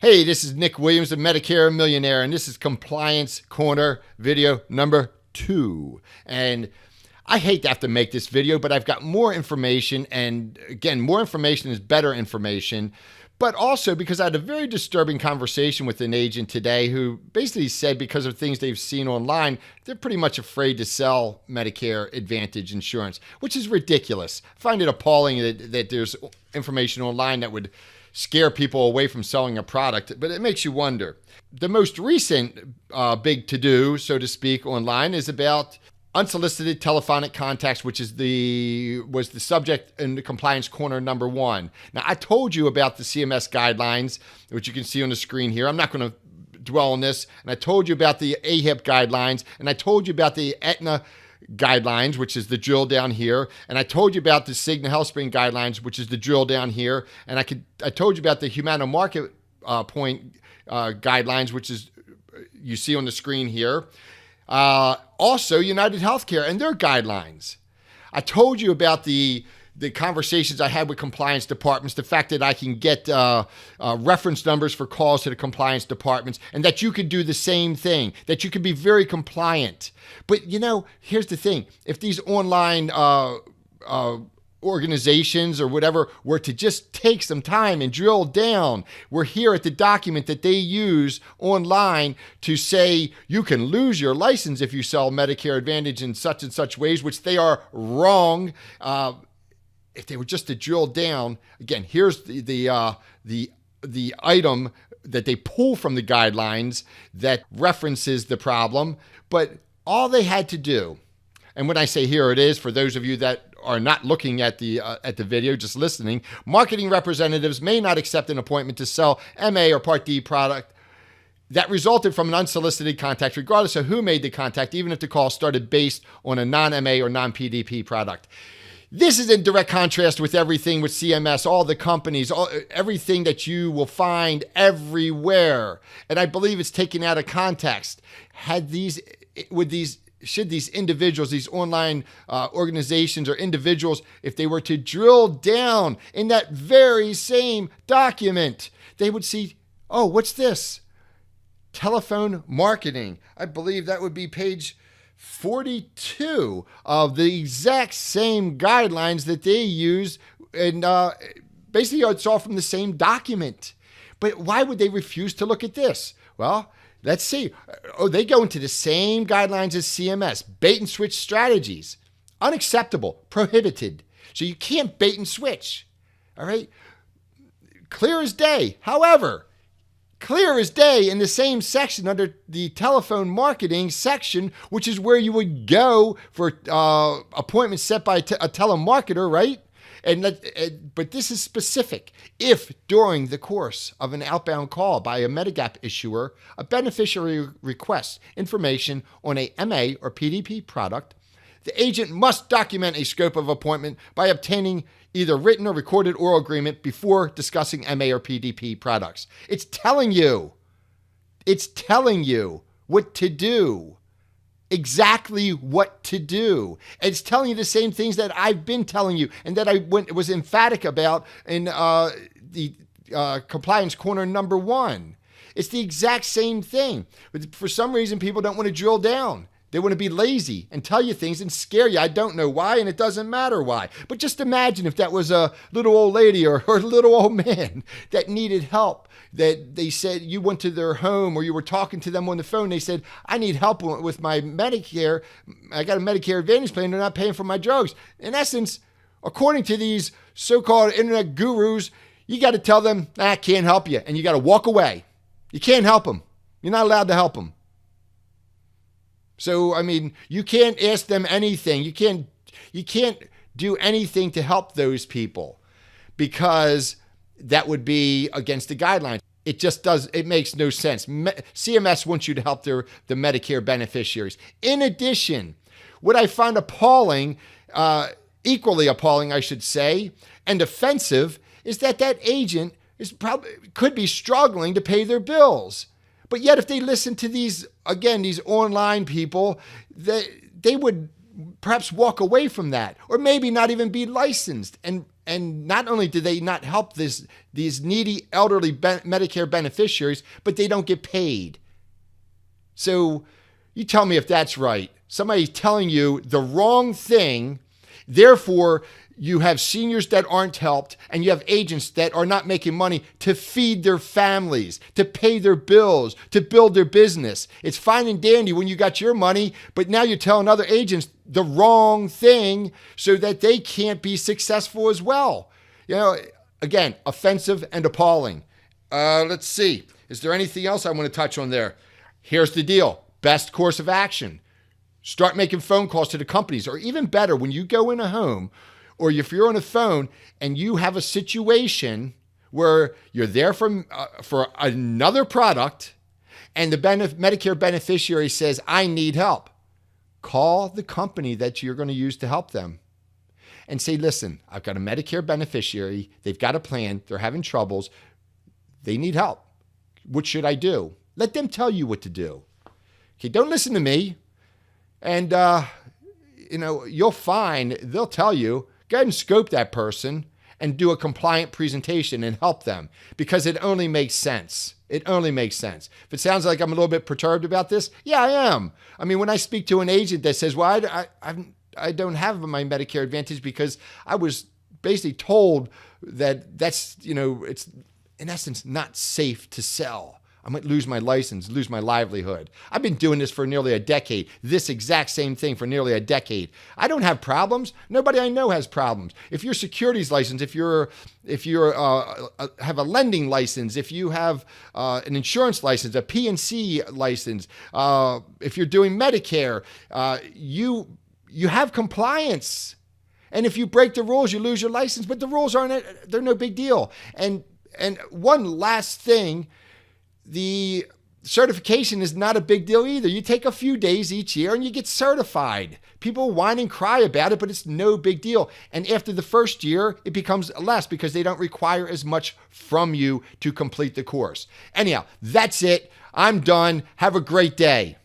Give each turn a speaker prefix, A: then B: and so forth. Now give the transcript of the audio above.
A: Hey, this is Nick Williams of Medicare Millionaire, and this is Compliance Corner video number 2. And I hate to have to make this video, but I've got more information, and again, more information is better information. But also because I had a very disturbing conversation with an agent today who basically said because of things they've seen online, they're pretty much afraid to sell Medicare Advantage insurance, which is ridiculous. I find it appalling that there's information online that would scare people away from selling a product, but it makes you wonder. The most recent big to-do, so to speak, online is about unsolicited telephonic contacts, which was the subject in the Compliance Corner number 1. Now, I told you about the CMS guidelines, which you can see on the screen here. I'm not going to dwell on this. And I told you about the AHIP guidelines, and I told you about the Aetna guidelines, which is the drill down here, and I told you about the Cigna HealthSpring guidelines, which is the drill down here, and I told you about the Humana Market Point guidelines, which is you see on the screen here. Also, United Healthcare and their guidelines. I told you about the conversations I had with compliance departments, the fact that I can get reference numbers for calls to the compliance departments, and that you could do the same thing, that you could be very compliant. But, here's the thing. If these online organizations or whatever were to just take some time and drill down, we're here at the document that they use online to say you can lose your license if you sell Medicare Advantage in such and such ways, which they are wrong. If they were just to drill down, again, here's the item that they pull from the guidelines that references the problem. But all they had to do, and when I say here it is, for those of you that are not looking at the video, just listening, marketing representatives may not accept an appointment to sell MA or Part D product that resulted from an unsolicited contact, regardless of who made the contact, even if the call started based on a non-MA or non-PDP product. This is in direct contrast with everything with CMS, all the companies, everything that you will find everywhere. And I believe it's taken out of context. Should these individuals, these online organizations or individuals, if they were to drill down in that very same document, they would see, oh, what's this? Telephone marketing. I believe that would be page 42 of the exact same guidelines that they use, and basically it's all from the same document. But why would they refuse to look at this? Well, let's see. Oh, they go into the same guidelines as CMS. Bait and switch strategies. Unacceptable. Prohibited. So you can't bait and switch. All right? Clear as day. However, clear as day in the same section under the telephone marketing section, which is where you would go for appointments set by a telemarketer, right? But this is specific. If during the course of an outbound call by a Medigap issuer, a beneficiary requests information on a MA or PDP product, the agent must document a scope of appointment by obtaining either written or recorded oral agreement before discussing MA or PDP products. It's telling you what to do. Exactly what to do. It's telling you the same things that I've been telling you and that I was emphatic about in the Compliance Corner number 1. It's the exact same thing. But for some reason, people don't want to drill down. They want to be lazy and tell you things and scare you. I don't know why, and it doesn't matter why. But just imagine if that was a little old lady or a little old man that needed help, that they said you went to their home or you were talking to them on the phone. They said, I need help with my Medicare. I got a Medicare Advantage plan. They're not paying for my drugs. In essence, according to these so-called internet gurus, you got to tell them, I can't help you. And you got to walk away. You can't help them. You're not allowed to help them. So, you can't ask them anything. You can't do anything to help those people because that would be against the guidelines. It makes no sense. CMS wants you to help the Medicare beneficiaries. In addition, what I find appalling, equally appalling, I should say, and offensive, is that agent could be struggling to pay their bills. But yet if they listen to these online people, they would perhaps walk away from that or maybe not even be licensed. And And not only do they not help these needy elderly Medicare beneficiaries, but they don't get paid. So you tell me if that's right. Somebody's telling you the wrong thing. Therefore, you have seniors that aren't helped, and you have agents that are not making money to feed their families, to pay their bills, to build their business. It's fine and dandy when you got your money, but now you're telling other agents the wrong thing so that they can't be successful as well. You know, again, offensive and appalling. Let's see. Is there anything else I want to touch on there? Here's the deal. Best course of action. Start making phone calls to the companies, or even better, when you go in a home, or if you're on a phone and you have a situation where you're there for another product and the Medicare beneficiary says, I need help, call the company that you're going to use to help them and say, listen, I've got a Medicare beneficiary. They've got a plan. They're having troubles. They need help. What should I do? Let them tell you what to do. Okay, don't listen to me. And, you'll find they'll tell you, go ahead and scope that person and do a compliant presentation and help them, because it only makes sense. It only makes sense. If it sounds like I'm a little bit perturbed about this, yeah, I am. I mean, when I speak to an agent that says, well, I don't have my Medicare Advantage because I was basically told that that's, it's in essence not safe to sell. I might lose my license, lose my livelihood. I've been doing this for nearly a decade, this exact same thing for nearly a decade. I don't have problems. Nobody I know has problems. If you're securities license, if you have a lending license, if you have an insurance license, a P&C license, if you're doing Medicare, you have compliance. And if you break the rules, you lose your license. But the rules they're no big deal. And one last thing. The certification is not a big deal either. You take a few days each year and you get certified. People whine and cry about it, but it's no big deal. And after the first year, it becomes less because they don't require as much from you to complete the course. Anyhow, that's it. I'm done. Have a great day.